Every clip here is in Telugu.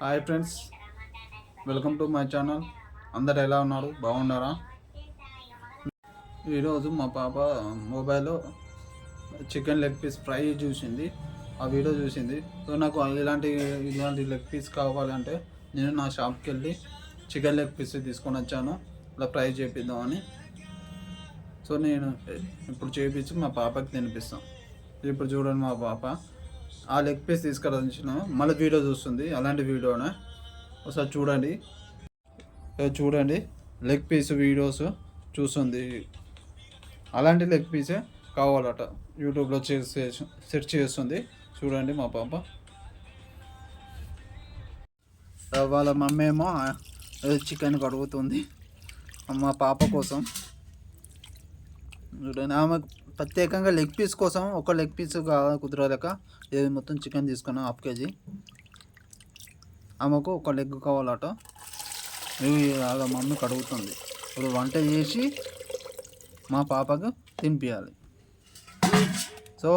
Hi friends, welcome to my channel. అందరు ఎలా ఉన్నారు? బాగున్నారా? ఈరోజు మా పాప మొబైల్లో చికెన్ లెగ్ పీస్ ఫ్రై చూసింది. ఆ వీడియో చూసింది. సో నాకు ఇలాంటి లెగ్ పీస్ కావాలంటే నేను నా షాప్కి వెళ్ళి చికెన్ లెగ్ పీస్ తీసుకొని వచ్చాను, ఇలా ఫ్రై చేపిద్దామని. సో నేను ఇప్పుడు చేపించి మా పాపకి తినిపిస్తాను. ఇప్పుడు చూడండి, మా పాప ఆ లెగ్ పీస్ తీసుకురాచిన మళ్ళీ వీడియో చూస్తుంది. అలాంటి వీడియోనే ఒకసారి చూడండి. లెగ్ పీస్ వీడియోస్ చూస్తుంది. అలాంటి లెగ్ పీసే కావాలట. యూట్యూబ్లో సెర్చ్ చేస్తుంది. చూడండి మా పాప. వాళ్ళ మమ్మీ ఏమో చికెన్ కడుగుతుంది మా పాప కోసం. చూడండి, ఆమె ప్రత్యేకంగా లెగ్ పీస్ కోసం ఒక లెగ్ పీస్ కుదరలేక ఇది మొత్తం చికెన్ తీసుకున్నాం, 1/2 kg. ఆమెకు ఒక లెగ్ కావాలట. ఇవి వాళ్ళ మమ్మీ కడుగుతుంది. ఇప్పుడు వంట చేసి మా పాపకు తినిపించాలి. సో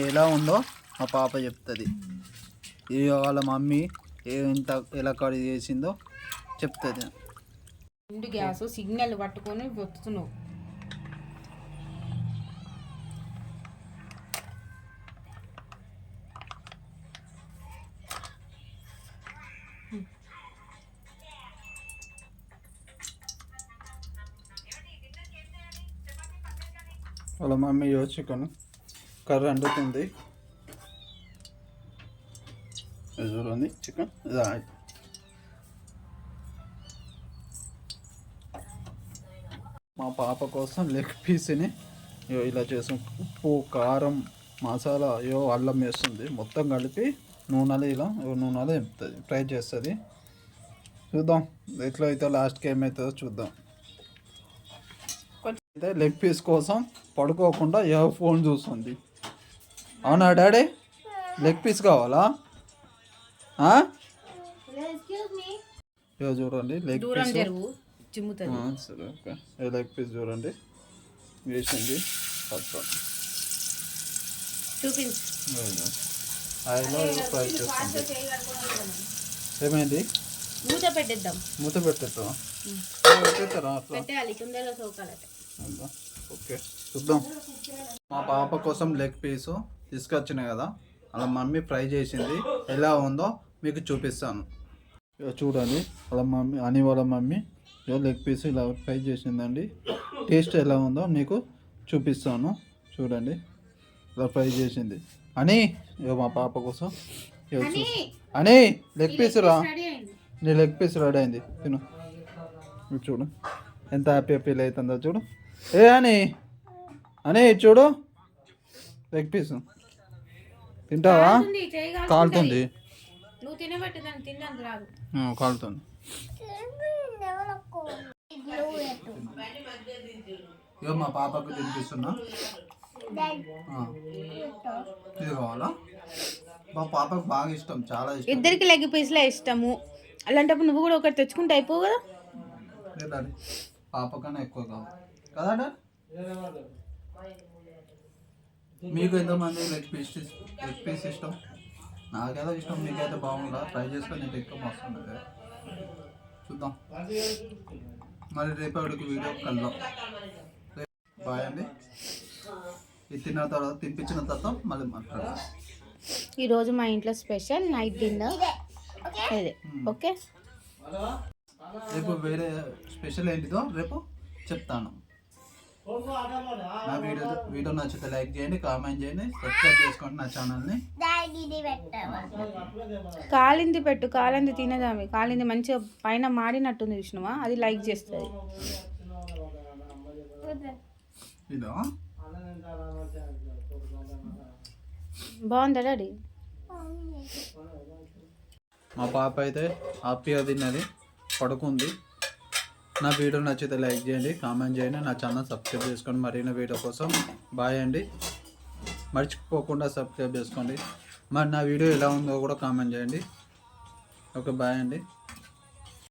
ఎలా ఉందో మా పాప చెప్తుంది. ఇది వాళ్ళ మమ్మీ ఎలా కడిగి చేసిందో చెప్తుంది. గ్యాస్ సిగ్నల్ పట్టుకొని వస్తున్నావు. వాళ్ళ మమ్మీ చికెన్ కర్రీ వండుతుంది. చూడండి, చికెన్ మా పాప కోసం లెగ్ పీస్ని ఇలా చేసాం. ఉప్పు, కారం, మసాలా, అల్లం వేస్తుంది. మొత్తం కలిపి నూనెలో వేపుతుంది, ఫ్రై చేస్తుంది. చూద్దాం ఎట్లా అయితే లాస్ట్కి ఏమవుతుందో చూద్దాం. అయితే లెగ్ పీస్ కోసం పడుకోకుండా ఫోన్ చూస్తుంది. అవునా డాడీ? లెగ్ పీస్ కావాలా? చూడండి లెగ్ పీస్. సరే, ఓకే. లెగ్ పీస్ చూడండి వేసింది. ఆయిల్లో ఫ్రై చేస్తుంది. ఏమైంది? మూత పెట్టేద్దాం. పెట్టేస్తారా? ఓకే, చూద్దాం. మా పాప కోసం లెగ్ పీసు తీసుకొచ్చినాయి కదా, అలా మమ్మీ ఫ్రై చేసింది. ఎలా ఉందో మీకు చూపిస్తాను. చూడండి, వాళ్ళ మమ్మీ లెగ్ పీస్ ఇలా ఫ్రై చేసిందండి. టేస్ట్ ఎలా ఉందో మీకు చూపిస్తాను. చూడండి, ఇలా ఫ్రై చేసింది. మా పాప కోసం లెగ్ పీస్ నీ లెగ్ పీస్ రెడీ అయింది. తిను. చూడు ఎంత హ్యాపీ ఫీల్ అవుతుందో చూడు. అని చూడు, లెగ్ పీస్ తింటావా? కాలుతుంది. కాలుతుంది. మా పాపకు తినిపిస్తున్నా. ఇది కావాలా? మా పాపకు బాగా ఇష్టం, చాలా ఇష్టం. ఇద్దరికి లెగ్ పీస్లే ఇష్టము. అలాంటప్పుడు నువ్వు కూడా ఒకటి తెచ్చుకుంటే అయిపోవు కదా. పాప కన్నా ఎక్కువ కావాలి కదా. మీకు ఎంతమంది లెగ్ పీస్ ఇష్టం? నాకేదో ఇష్టం, మీకైతే బాగుందా? ట్రై చేసుకొని నేను ఎక్కువ వస్తుంది. చూద్దాం మరి రేపటికి వీడియో కలుద్దాం. బాయ్ అండి. ఇది తినిపించిన తర్వాత మళ్ళీ మాట్లాడదాం. ఈరోజు మా ఇంట్లో స్పెషల్ నైట్ డిన్నర్ ఇదే. ఓకే, రేపు వేరే స్పెషల్ ఏంటిదో రేపు చెప్తాను. నా వీడియో నచ్చితే లైక్ చేయండి, కామెంట్ చేయండి, సబ్స్క్రైబ్ చేసుకోండి నా ఛానల్ని. కాలింది తినదామి. కాలింది మంచిగా పైన మాడినట్టుంది, చూసినావా? అది లైక్ చేస్తుంది. ఇదో బాగుందా డాడీ? మా పాప అయితే హ్యాపీగా తిన్నది, పడుకుంది. నా వీడియో నచ్చితే లైక్ చేయండి, కామెంట్ చేయండి, నా ఛానల్ సబ్స్క్రైబ్ చేసుకోండి మరిన్ని వీడియో కోసం. బాయ్ అండి. మర్చిపోకుండా సబ్స్క్రైబ్ చేసుకోండి. మరి నా వీడియో ఎలా ఉందో కూడా కామెంట్ చేయండి. ఓకే, బాయ్ అండి.